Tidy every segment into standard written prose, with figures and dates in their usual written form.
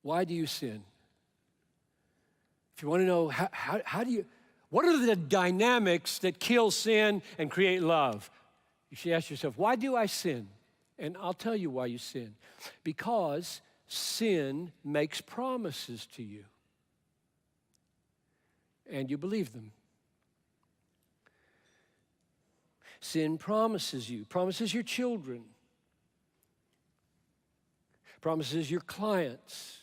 Why do you sin? If you want to know how do you, what are the dynamics that kill sin and create love? You should ask yourself, why do I sin? And I'll tell you why you sin. Because sin makes promises to you. And you believe them. Sin promises you, promises your children, promises your clients.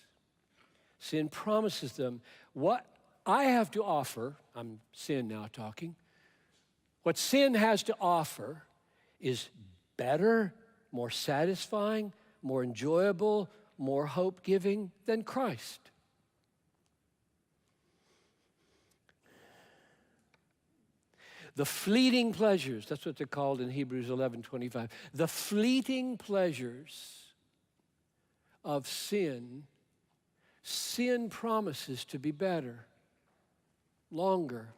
Sin promises them. What I have to offer, I'm sin now talking, what sin has to offer is better, more satisfying, more enjoyable, more hope-giving than Christ. The fleeting pleasures, that's what they're called in Hebrews 11:25. The fleeting pleasures of sin promises to be better, longer,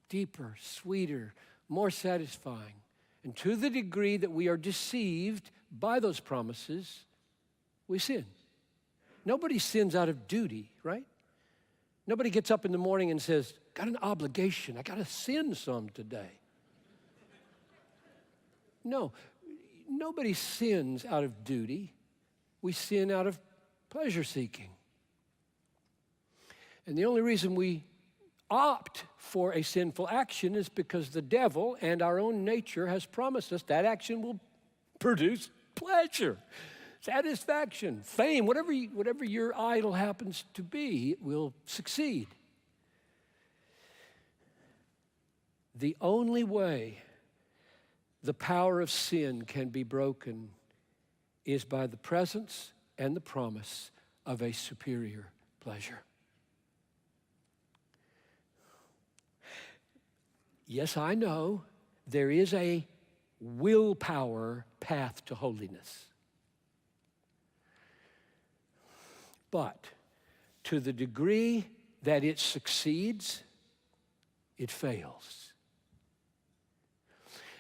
deeper, sweeter, more satisfying. And to the degree that we are deceived by those promises, we sin. Nobody sins out of duty, right? Nobody gets up in the morning and says, got an obligation, I got to sin some today. No, nobody sins out of duty. We sin out of pleasure seeking. And the only reason we opt for a sinful action is because the devil and our own nature has promised us that action will produce pleasure, satisfaction, fame, whatever your idol happens to be, it will succeed. The only way the power of sin can be broken is by the presence and the promise of a superior pleasure. Yes, I know there is a willpower path to holiness. But to the degree that it succeeds, it fails.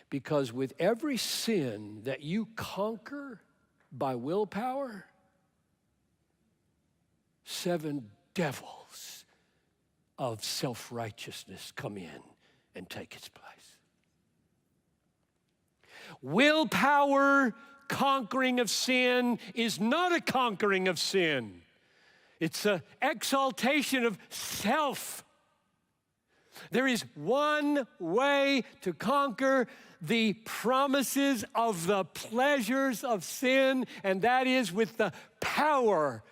Because with every sin that you conquer by willpower, 7 devils of self-righteousness come in and take its place. Willpower conquering of sin is not a conquering of sin. It's an exaltation of self. There is one way to conquer the promises of the pleasures of sin, and that is with the power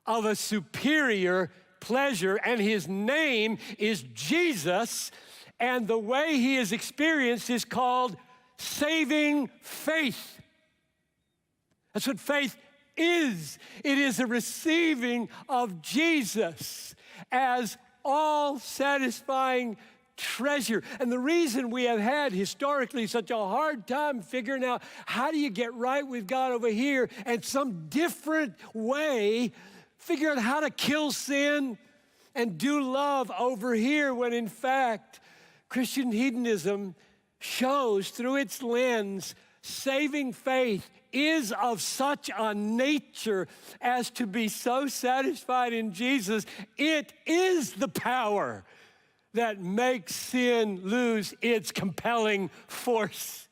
of a superior pleasure, and his name is Jesus, and the way he is experienced is called saving faith. That's what faith is. It is a receiving of Jesus as all-satisfying treasure. And the reason we have had historically such a hard time figuring out how do you get right with God over here and some different way, figure out how to kill sin and do love over here, when in fact Christian hedonism shows through its lens saving faith is of such a nature as to be so satisfied in Jesus. It is the power that makes sin lose its compelling force.